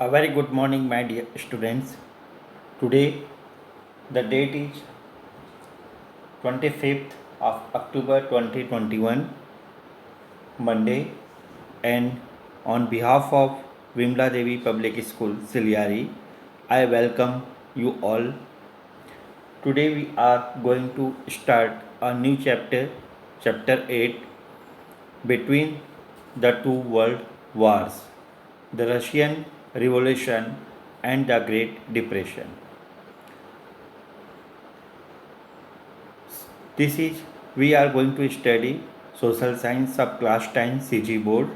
A very good morning, my dear students. Today, the date is 25th of October 2021, Monday, and on behalf of Vimla Devi Public School, Siliari, I welcome you all. Today, we are going to start a new chapter, chapter 8, between the two world wars, the Russian Revolution and the Great Depression. This is we are going to study social science of class 10 CG board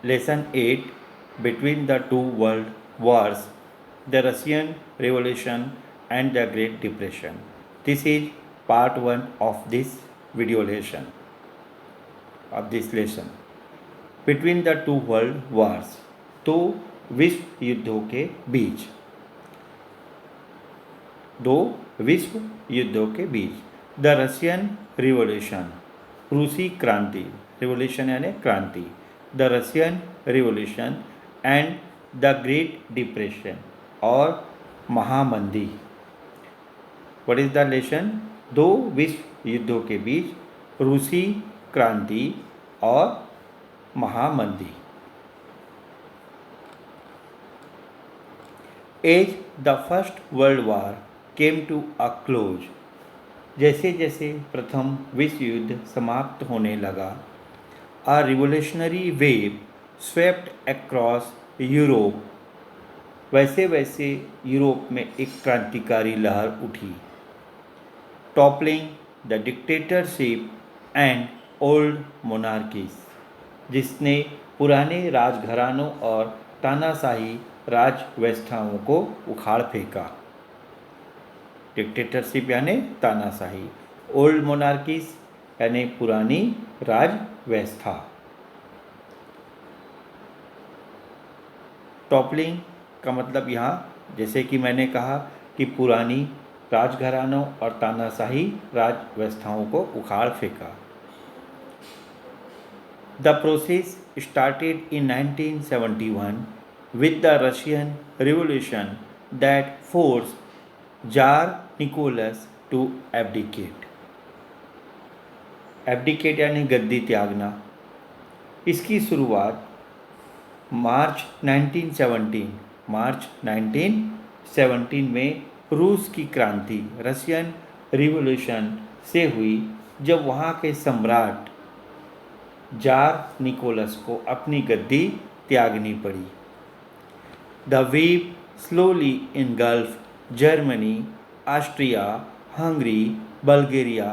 lesson 8 between the two world wars, the Russian Revolution and the Great Depression. This is part 1 of this video lesson of this lesson. Between the two world wars, दो विश्व युद्धों के बीच, दो विश्व युद्धों के बीच the Russian revolution, रूसी क्रांति, रिवोल्यूशन यानी क्रांति, the Russian revolution and the great depression और महामंदी. What is the lesson? दो विश्व युद्धों के बीच रूसी क्रांति और महामंदी. As the first world war came to a close, जैसे जैसे प्रथम विश्व युद्ध समाप्त होने लगा, a revolutionary wave swept across Europe, वैसे वैसे यूरोप में एक क्रांतिकारी लहर उठी. Toppling the dictatorship and old monarchies, जिसने पुराने राजघरानों और तानाशाही राज व्यवस्थाओं को उखाड़ फेंका. डिक्टेटरशिप यानी तानाशाही, ओल्ड मोनार्कीज यानी पुरानी राज व्यवस्था. टॉपलिंग का मतलब यहाँ जैसे कि मैंने कहा कि पुरानी राजघरानों और तानाशाही राज व्यवस्थाओं को उखाड़ फेंका. The process started in 1971 with the Russian Revolution that forced Tsar Nicholas to abdicate. Abdicate यानी गद्दी त्यागना. इसकी शुरुआत मार्च 1917 में रूस की क्रांति, रशियन रिवोल्यूशन से हुई, जब वहाँ के सम्राट जार निकोलस को अपनी गद्दी त्यागनी पड़ी. The wave slowly engulf Germany, Austria, Hungary, Bulgaria,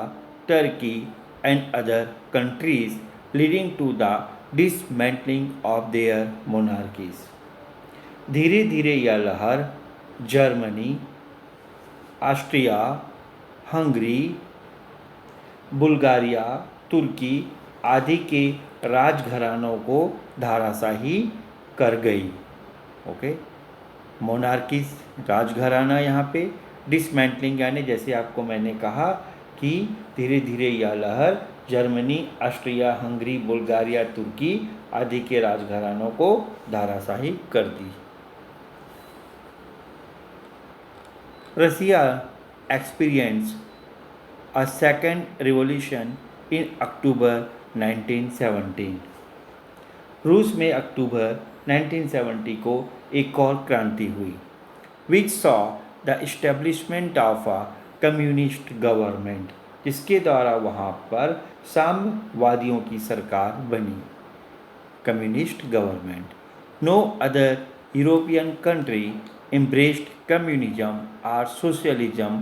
Turkey and other countries, leading to the dismantling of their monarchies. धीरे धीरे यह लहर जर्मनी, ऑस्ट्रिया, हंगरी, बुल्गारिया, तुर्की आदि के राजघरानों को धाराशाही कर गई. ओके, मोनार्कीज राजघराना यहाँ पे, डिसमेंटलिंग यानी जैसे आपको मैंने कहा कि धीरे धीरे यह लहर जर्मनी, ऑस्ट्रिया, हंगरी, बुल्गारिया, तुर्की आदि के राजघरानों को धाराशाही कर दी. Russia experience a second revolution in October 1917. रूस में अक्टूबर 1970 को एक और क्रांति हुई, which saw the establishment of a communist government, जिसके द्वारा वहाँ पर साम्यवादियों की सरकार बनी. Communist government. No other European country embraced communism or socialism,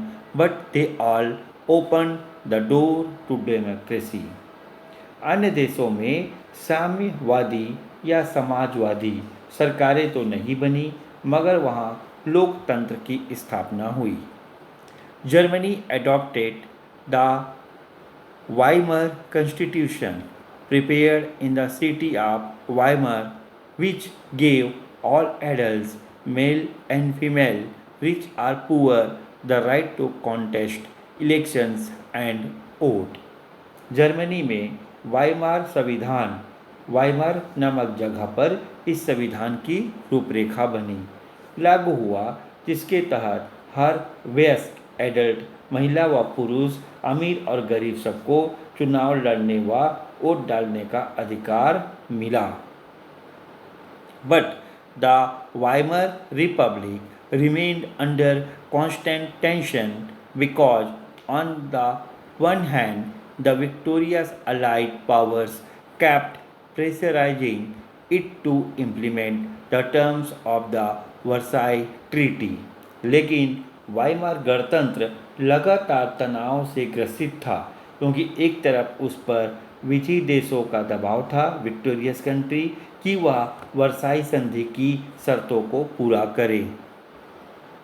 but they all opened the door to democracy. अन्य देशों में साम्यवादी या समाजवादी सरकारें तो नहीं बनी, मगर वहाँ लोकतंत्र की स्थापना हुई. Germany adopted the Weimar Constitution, prepared in the city of Weimar, which gave all adults, male and female, rich or poor, the right to contest elections and vote. Germany में वाइमार संविधान वाइमार नामक जगह पर इस संविधान की रूपरेखा बनी, लागू हुआ, जिसके तहत हर वयस्क एडल्ट महिला व पुरुष, अमीर और गरीब सबको चुनाव लड़ने व वोट डालने का अधिकार मिला। But the Weimar Republic remained under constant tension because, on the one hand, the victorious Allied powers kept pressurizing it to implement the terms of the Versailles Treaty. लेकिन वाइमार गणतंत्र लगातार तनाव से ग्रसित था, क्योंकि एक तरफ उस पर विजयी देशों का दबाव था, विक्टोरियस कंट्री, कि वह वर्साई संधि की शर्तों को पूरा करे,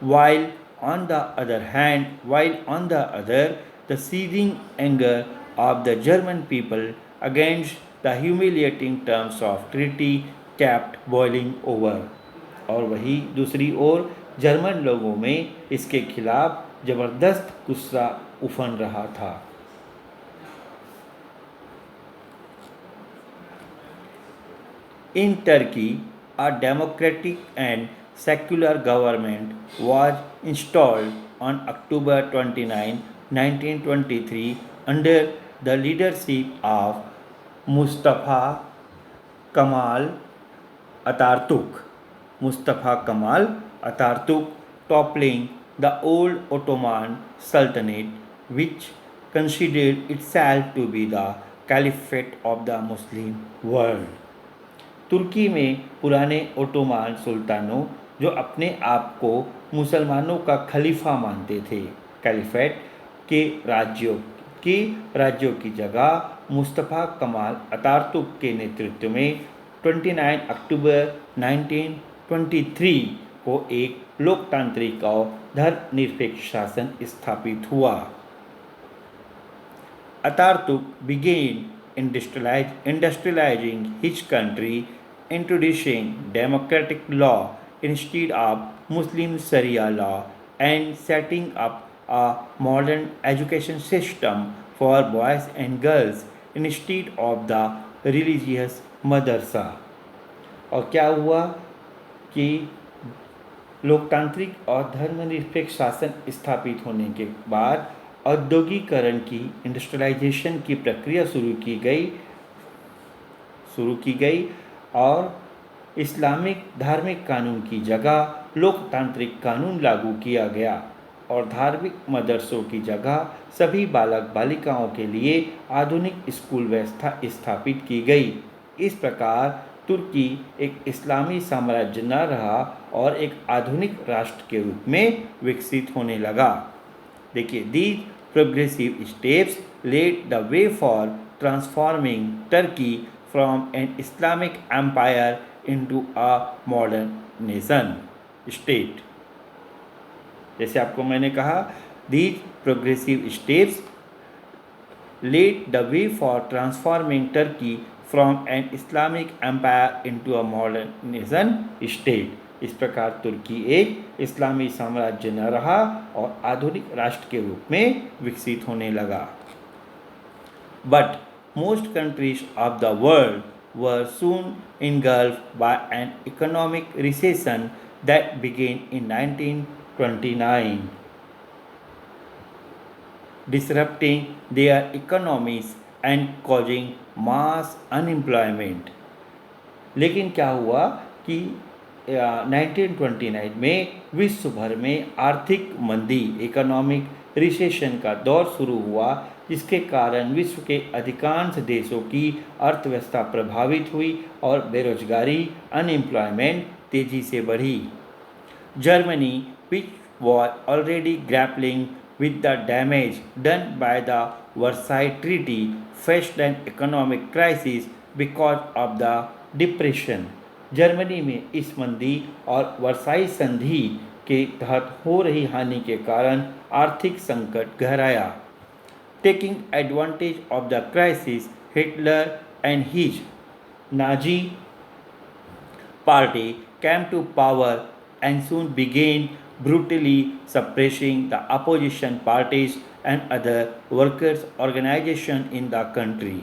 while on the other, the seething anger of the German people against the humiliating terms of treaty kept boiling over. और वही दूसरी ओर जर्मन लोगों में इसके खिलाफ जबरदस्त गुस्सा उफन रहा था। In Turkey, a democratic and secular government was installed on October 29, 1923, under the leadership of Mustafa Kemal Atatürk. Toppling the old Ottoman Sultanate, which considered itself to be the caliphate of the Muslim world. तुर्की में पुराने Ottoman सुल्तानों, जो अपने आप को मुसलमानों का खलीफा मानते थे, कैलिफेट के राज्यों की जगह मुस्तफ़ा कमाल अतातुर्क के नेतृत्व में 29 अक्टूबर 1923 को एक लोकतांत्रिक और धर्मनिरपेक्ष शासन स्थापित हुआ। Atatürk began industrializing his country, introducing democratic law instead of Muslim Sharia law, and setting up a modern education system for boys and girls instead of the religious madrasa. और क्या हुआ कि लोकतांत्रिक और धर्मनिरपेक्ष शासन स्थापित होने के बाद औद्योगिकरण की, इंडस्ट्रियलाइजेशन की प्रक्रिया शुरू की गई और इस्लामिक धार्मिक कानून की जगह लोकतांत्रिक कानून लागू किया गया और धार्मिक मदरसों की जगह सभी बालक बालिकाओं के लिए आधुनिक स्कूल व्यवस्था स्थापित की गई। इस प्रकार तुर्की एक इस्लामी साम्राज्य न रहा और एक आधुनिक राष्ट्र के रूप में विकसित होने लगा। देखिए, these progressive steps laid the way for transforming Turkey from an Islamic empire into a modern nation state. जैसे आपको मैंने कहा, these progressive steps laid the way for transforming Turkey from an Islamic empire into a modern nation state. इस प्रकार तुर्की एक इस्लामी साम्राज्य न रहा और आधुनिक राष्ट्र के रूप में विकसित होने लगा। But most countries of the world were soon engulfed by an economic recession that began in 1929, disrupting their economies and causing mass unemployment. लेकिन क्या हुआ कि 1929 में विश्व भर में आर्थिक मंदी, इकोनॉमिक रिसेशन का दौर शुरू हुआ, जिसके कारण विश्व के अधिकांश देशों की अर्थव्यवस्था प्रभावित हुई और बेरोजगारी, अनएम्प्लॉयमेंट तेजी से बढ़ी। Germany, which was already grappling with the damage done by the Versailles Treaty, faced an economic crisis because of the depression. Germany में इस मंदी और वर्साई संधि के तहत हो रही हानि के कारण आर्थिक संकट गहराया। Taking advantage of the crisis, Hitler and his Nazi party came to power and soon began brutally suppressing the opposition parties and other workers' organizations in the country.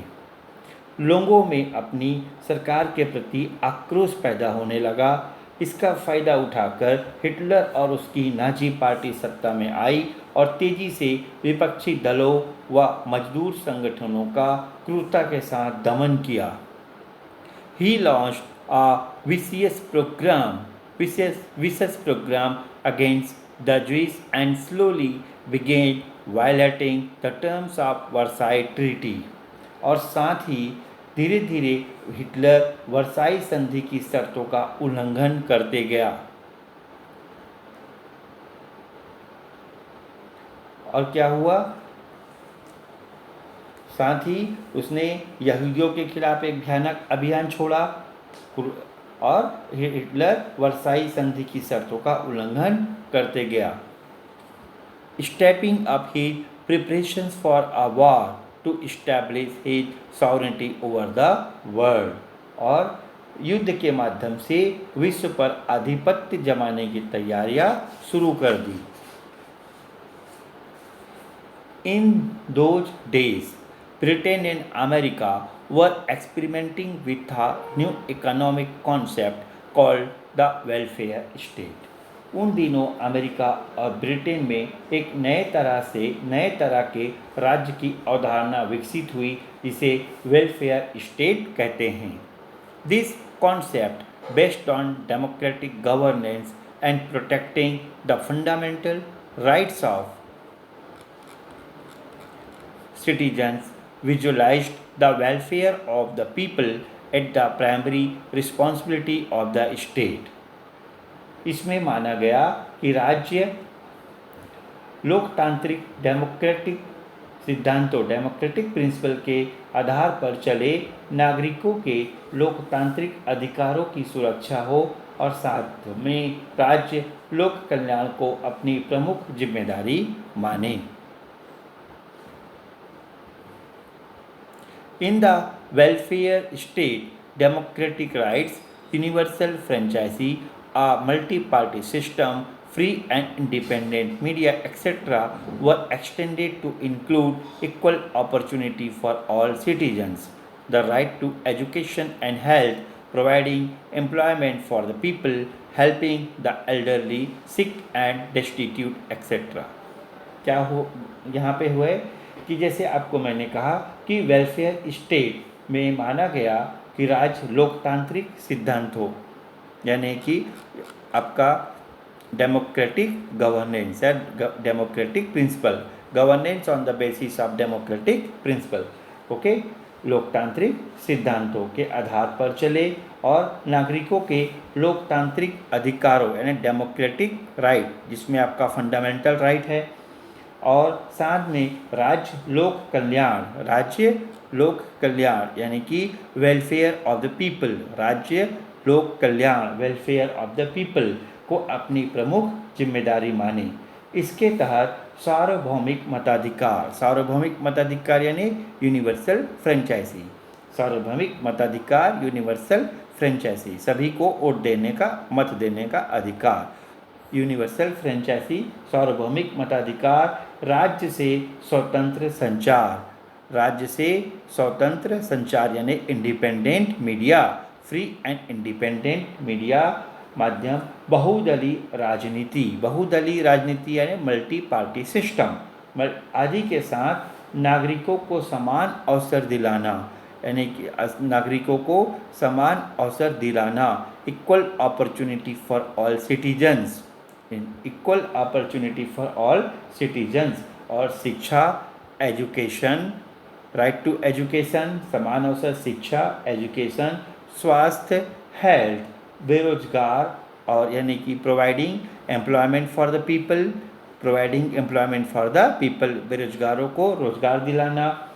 लोगों में अपनी सरकार के प्रति आक्रोश पैदा होने लगा। इसका फ़ायदा उठाकर हिटलर और उसकी नाजी पार्टी सत्ता में आई और तेजी से विपक्षी दलों व मजदूर संगठनों का क्रूरता के साथ दमन किया। He launched a vicious program against the Jews and slowly began violating the terms of Versailles Treaty। और साथ ही धीरे धीरे हिटलर वर्साई संधि की शर्तों का उल्लंघन करते गया। और क्या हुआ? साथ ही उसने यहूदियों के खिलाफ एक भयानक अभियान छोड़ा और हिटलर वर्साई संधि की शर्तों का उल्लंघन करते गया। Stepping up his preparations for a war to establish his sovereignty over the world. और युद्ध के माध्यम से विश्व पर आधिपत्य जमाने की तैयारियां शुरू कर दी। In those days, Britain and America were experimenting with a new economic concept called the welfare state। उन दिनों अमेरिका और ब्रिटेन में एक नए तरह के राज्य की अवधारणा विकसित हुई जिसे वेलफेयर स्टेट कहते हैं। This concept based on democratic governance and protecting the fundamental rights of citizens visualized the welfare of the people at the primary responsibility of the state। इसमें माना गया कि राज्य लोकतांत्रिक डेमोक्रेटिक प्रिंसिपल के आधार पर चले, नागरिकों के लोकतांत्रिक अधिकारों की सुरक्षा हो और साथ में राज्य लोक कल्याण को अपनी प्रमुख जिम्मेदारी माने। In the welfare state, democratic rights, universal franchise, a multi-party system, free and independent media, etc. were extended to include equal opportunity for all citizens, the right to education and health, providing employment for the people, helping the elderly, sick and destitute, etc. क्या हो यहाँ पे हुए कि जैसे आपको मैंने कहा कि वेलफेयर स्टेट में माना गया कि राज्य लोकतांत्रिक सिद्धांत हो, यानी कि आपका डेमोक्रेटिक गवर्नेंस है, democratic principle, governance on the basis of democratic principle, okay, लोकतांत्रिक सिद्धांतों के आधार पर चले और नागरिकों के लोकतांत्रिक अधिकारों यानी डेमोक्रेटिक राइट जिसमें आपका फंडामेंटल राइट है, और साथ में राज्य लोक कल्याण यानी कि वेलफेयर ऑफ द पीपल, राज्य लोक कल्याण वेलफेयर ऑफ द पीपल को अपनी प्रमुख जिम्मेदारी माने। इसके तहत सार्वभौमिक मताधिकार यानी यूनिवर्सल फ्रेंचाइजी, सार्वभौमिक मताधिकार यूनिवर्सल फ्रेंचाइजी, सभी को वोट देने का, मत देने का अधिकार, यूनिवर्सल फ्रेंचाइजी, सार्वभौमिक मताधिकार, राज्य से स्वतंत्र संचार यानी independent media, free and independent media माध्यम, बहुदलीय राजनीति यानी मल्टी पार्टी सिस्टम आदि के साथ नागरिकों को समान अवसर दिलाना, यानी कि नागरिकों को समान अवसर दिलाना, equal opportunity for all citizens, equal opportunity for all citizens, और शिक्षा एजुकेशन, राइट टू एजुकेशन, समान अवसर शिक्षा एजुकेशन, स्वास्थ्य हेल्थ, बेरोजगार और यानी कि providing employment for the people, बेरोजगारों को रोजगार दिलाना,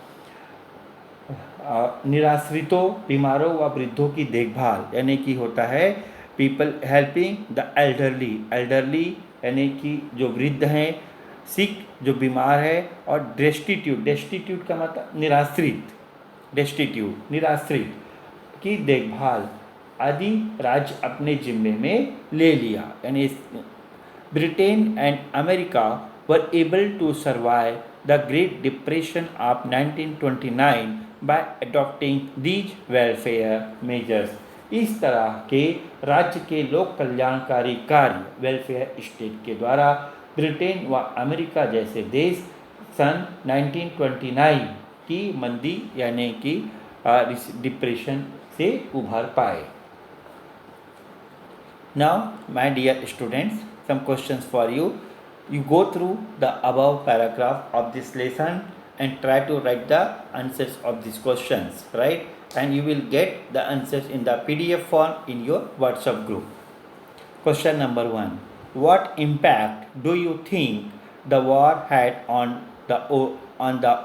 निराश्रितों, बीमारों व वृद्धों की देखभाल यानी कि होता है पीपल हेल्पिंग द एल्डरली यानी कि जो वृद्ध हैं, सिक जो बीमार है, और डेस्टिट्यूट का मतलब निराश्रित की देखभाल आदि राज्य अपने जिम्मे में ले लिया। यानी Britain and America were able to survive the great depression of 1929 by adopting these welfare measures. इस तरह के राज्य के लोक कल्याणकारी कार्य वेलफेयर स्टेट के द्वारा ब्रिटेन व अमेरिका जैसे देश सन 1929 की मंदी यानी कि डिप्रेशन से उभर पाए. Now, my dear students, some questions for you. You go through the above paragraph of this lesson and try to write the answers of these questions, right? And you will get the answers in the PDF form in your WhatsApp group. Question number 1. What impact do you think the war had on the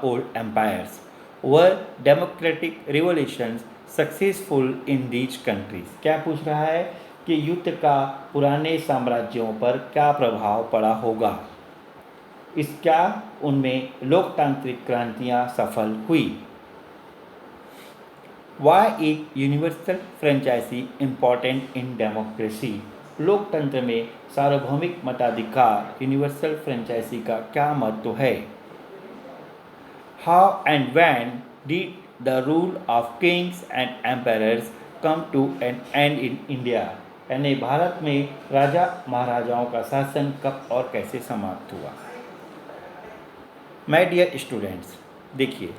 old empires? Were democratic revolutions successful in these countries? क्या पूछ रहा है कि युद्ध का पुराने साम्राज्यों पर क्या प्रभाव पड़ा होगा. क्या उनमें लोकतांत्रिक क्रांतियां सफल हुई. Why is universal franchise important in democracy? लोकतंत्र में सार्वभौमिक मताधिकार यूनिवर्सल फ्रेंचाइजी का क्या महत्व है. How and when did the rule of kings and emperors come to an end in India? यानी भारत में राजा महाराजाओं का शासन कब और कैसे समाप्त हुआ. माय डियर स्टूडेंट्स, देखिए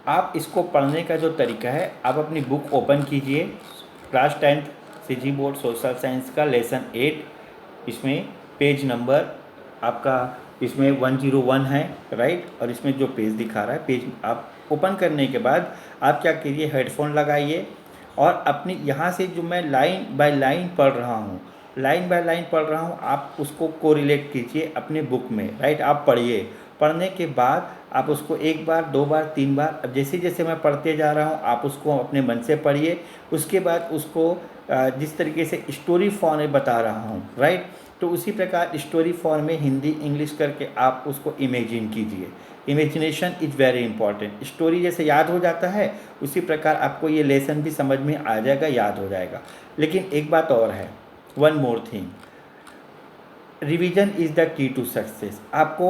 आप इसको पढ़ने का जो तरीका है, आप अपनी बुक ओपन कीजिए. Class 10th CG board social science का लेसन 8, इसमें पेज नंबर आपका इसमें 101 है, राइट. और इसमें जो पेज दिखा रहा है, पेज आप ओपन करने के बाद आप क्या कीजिए, हेडफोन लगाइए और अपनी यहाँ से जो मैं लाइन बाय लाइन पढ़ रहा हूँ, आप उसको कोरिलेट कीजिए अपने बुक में, राइट. आप पढ़िए. पढ़ने के बाद आप उसको 1 बार 2 बार 3 बार, अब जैसे जैसे मैं पढ़ते जा रहा हूँ आप उसको अपने मन से पढ़िए. उसके बाद उसको जिस तरीके से स्टोरी फॉर्म में बता रहा हूँ, राइट, तो उसी प्रकार स्टोरी फॉर्म में हिंदी इंग्लिश करके आप उसको इमेजिन कीजिए. Imagination is very important. Story जैसे याद हो जाता है उसी प्रकार आपको ये लेसन भी समझ में आ जाएगा, याद हो जाएगा. लेकिन एक बात और है, one more thing, revision is the key to success. आपको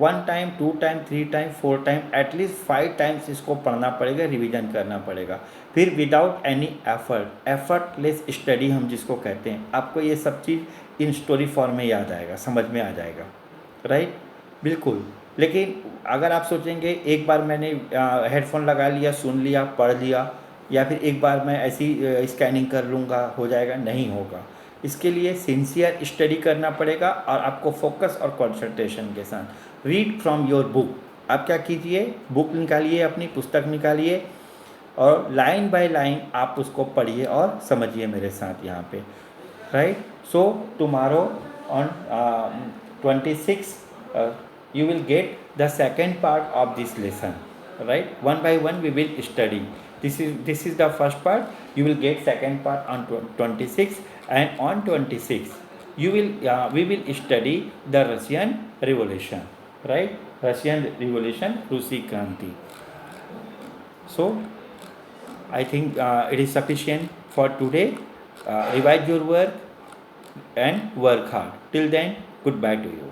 1 time 2 time 3 time 4 time at least 5 times इसको पढ़ना पड़ेगा, रिवीजन करना पड़ेगा. फिर विदाउट एनी एफर्टलेस स्टडी हम जिसको कहते हैं, आपको ये सब चीज़ इन स्टोरी फॉर्म में याद आएगा, समझ में आ जाएगा, राइट. बिल्कुल. लेकिन अगर आप सोचेंगे एक बार मैंने हेडफोन लगा लिया, सुन लिया, पढ़ लिया, या फिर एक बार मैं ऐसी स्कैनिंग कर लूँगा हो जाएगा, नहीं होगा. इसके लिए सिंसियर स्टडी करना पड़ेगा और आपको फोकस और कंसंट्रेशन के साथ रीड फ्रॉम योर बुक. आप क्या कीजिए, बुक निकालिए, अपनी पुस्तक निकालिए और लाइन बाय लाइन आप उसको पढ़िए और समझिए मेरे साथ यहाँ पे, right. So tomorrow on 26 you will get the second part of this lesson, right. One by one we will study. This is the first part. You will get second part on 26, and on 26 we will study the Russian Revolution, right. Russian Revolution, Rusi Kranti. So I think it is sufficient for today. Revise your work and work hard. Till then, goodbye to you.